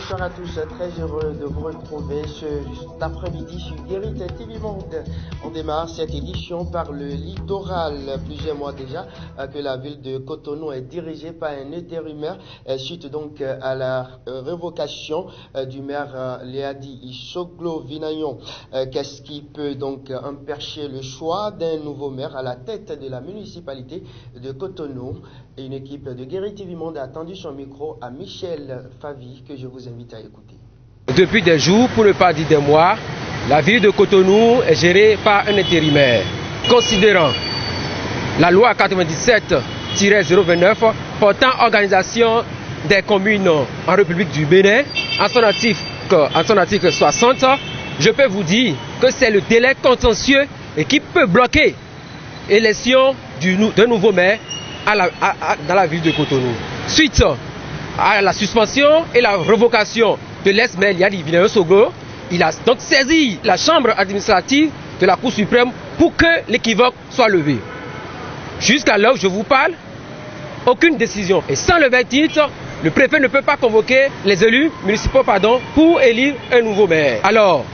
bonsoir à tous, très heureux de vous retrouver cet après-midi sur Guérite TV Monde. On démarre cette édition par le littoral. Plusieurs mois déjà que la ville de Cotonou est dirigée par un intérimaire suite donc à la révocation du maire Léadi Isoglo Vinayon. Qu'est-ce qui peut donc empêcher le choix d'un nouveau maire à la tête de la municipalité de Cotonou? Et une équipe de Guérite TV Monde a tendu son micro à Michel Favi, que je vous invite à écouter. Depuis des jours, pour ne pas dire des mois, la ville de Cotonou est gérée par un intérimaire. Considérant la loi 97-029 portant organisation des communes en République du Bénin, en son article 60, je peux vous dire que c'est le délai contentieux et qui peut bloquer l'élection d'un nouveau maire dans la ville de Cotonou. Suite à la suspension et la révocation de l'ex-maire Léadi Isoglo, il a donc saisi la chambre administrative de la Cour suprême pour que l'équivoque soit levé. Jusqu'à l'heure où je vous parle, aucune décision. Et sans le verdict, le préfet ne peut pas convoquer les élus municipaux pour élire un nouveau maire. Alors,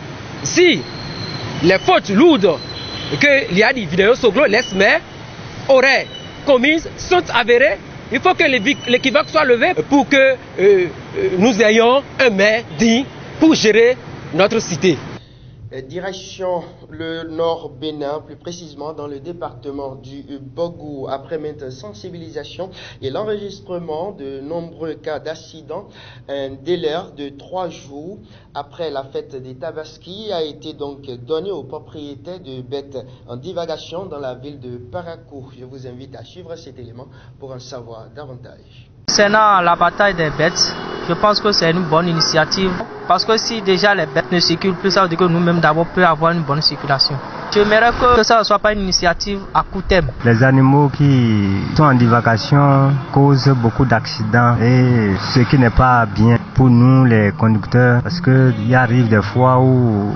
si les fautes lourdes que Léadi Isoglo, l'ex-maire, aurait commises sont avérées, il faut que l'équivoque soit levé pour que nous ayons un maire digne pour gérer notre cité. Direction le Nord Bénin, plus précisément dans le département du Bogou. Après maintes sensibilisations et l'enregistrement de nombreux cas d'accidents, un délai de 3 jours après la fête des Tabaski a été donc donné aux propriétaires de bêtes en divagation dans la ville de Parakou. Je vous invite à suivre cet élément pour en savoir davantage. Concernant la bataille des bêtes, je pense que c'est une bonne initiative parce que si déjà les bêtes ne circulent plus, ça veut dire que nous-mêmes d'abord peut avoir une bonne circulation. J'aimerais que ça ne soit pas une initiative à court terme. Les animaux qui sont en divagation causent beaucoup d'accidents et ce qui n'est pas bien pour nous les conducteurs parce qu'il arrive des fois où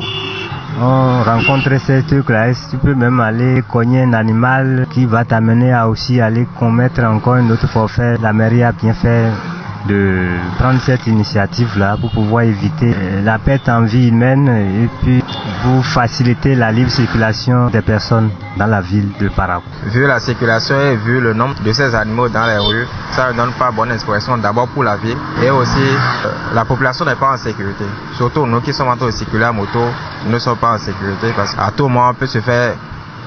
on rencontre ces trucs-là, tu peux même aller cogner un animal qui va t'amener à aussi aller commettre encore un autre forfait. La mairie a bien fait de prendre cette initiative-là pour pouvoir éviter la perte en vie humaine et puis pour faciliter la libre circulation des personnes dans la ville de Parakou. Vu la circulation et vu le nombre de ces animaux dans les rues, ça ne donne pas bonne expression d'abord pour la ville et aussi la population n'est pas en sécurité. Surtout nous qui sommes en train de circuler à moto, nous ne sommes pas en sécurité parce qu'à tout moment on peut se faire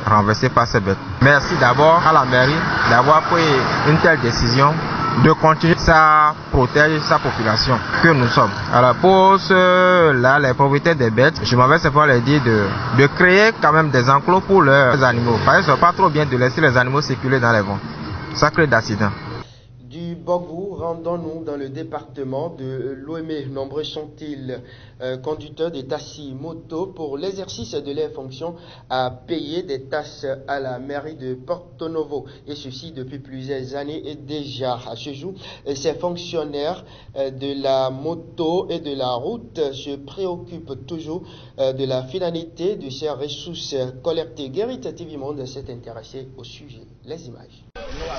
renverser par ces bêtes. Merci d'abord à la mairie d'avoir pris une telle décision, de continuer, ça protège sa population que nous sommes. Alors pour ceux-là, les propriétaires des bêtes, je m'avais simplement leur dire de créer quand même des enclos pour leurs animaux. Parce que ce n'est pas trop bien de laisser les animaux circuler dans les vents. Ça crée d'accidents. Du Bogou, rendons-nous dans le département de Lomé. Nombreux sont-ils conducteurs de taxis moto pour l'exercice de leurs fonctions à payer des taxes à la mairie de Porto Novo. Et ceci depuis plusieurs années et déjà. À ce jour, ces fonctionnaires de la moto et de la route se préoccupent toujours de la finalité de ces ressources collectées. Guérite TV Monde s'est intéressé au sujet. Les images.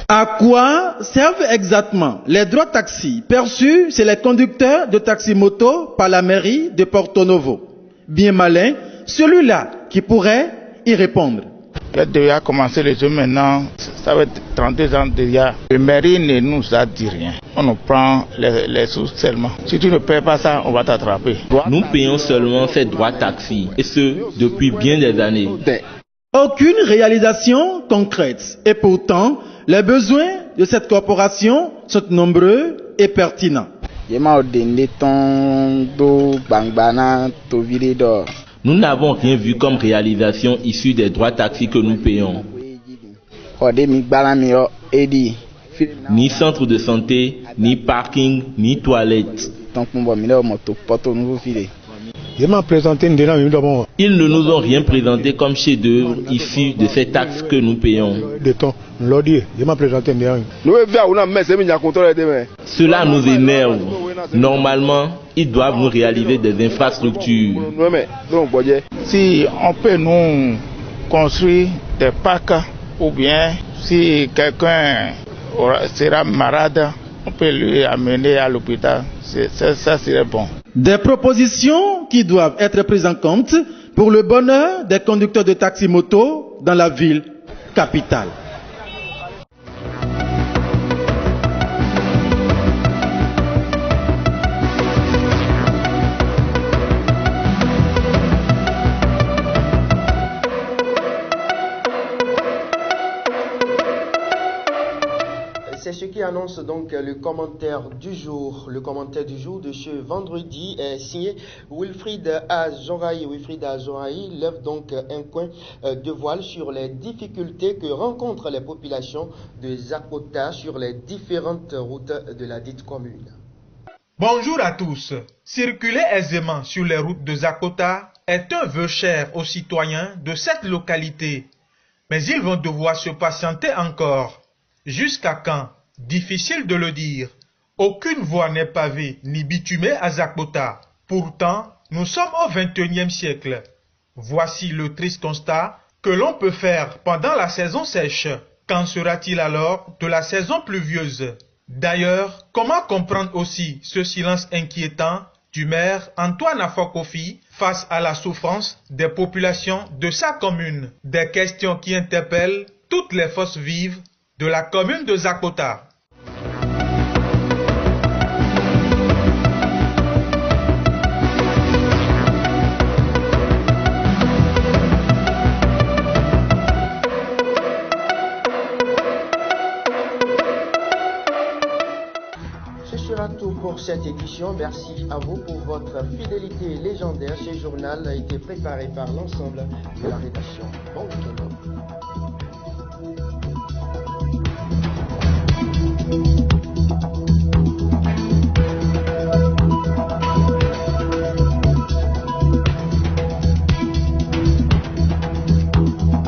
À quoi servent exactement les droits taxis perçus chez les conducteurs de taxi moto par la mairie de Porto Novo? Bien malin, celui-là qui pourrait y répondre. Il a déjà commencé les jeux maintenant, ça va être 32 ans déjà. La mairie ne nous a dit rien. On nous prend les sous seulement. Si tu ne payes pas ça, on va t'attraper. Nous payons seulement ces droits taxis, et ce, depuis bien des années. Aucune réalisation concrète. Et pourtant, les besoins de cette corporation sont nombreux et pertinents. Nous n'avons rien vu comme réalisation issue des droits taxis que nous payons. Ni centre de santé, ni parking, ni toilettes. Ils ne nous ont rien présenté comme chef-d'œuvre issu de ces taxes que nous payons. Cela nous énerve. Normalement, ils doivent nous réaliser des infrastructures. Si on peut nous construire des parcs ou bien si quelqu'un sera malade, on peut lui amener à l'hôpital. Ça serait bon. Des propositions qui doivent être prises en compte pour le bonheur des conducteurs de taxi-moto dans la ville capitale. C'est ce qui annonce donc le commentaire du jour. Le commentaire du jour de ce vendredi est signé Wilfried Azoraï. Wilfried Azoraï lève donc un coin de voile sur les difficultés que rencontrent les populations de Zakota sur les différentes routes de la dite commune. Bonjour à tous. Circuler aisément sur les routes de Zakota est un vœu cher aux citoyens de cette localité. Mais ils vont devoir se patienter encore. Jusqu'à quand? Difficile de le dire. Aucune voie n'est pavée ni bitumée à Zakota. Pourtant, nous sommes au XXIe siècle. Voici le triste constat que l'on peut faire pendant la saison sèche. Qu'en sera-t-il alors de la saison pluvieuse? D'ailleurs, comment comprendre aussi ce silence inquiétant du maire Antoine Afokofi face à la souffrance des populations de sa commune? Des questions qui interpellent toutes les forces vives de la commune de Zakota. Ce sera tout pour cette édition. Merci à vous pour votre fidélité légendaire. Ce journal a été préparé par l'ensemble de la rédaction. Bon week-end.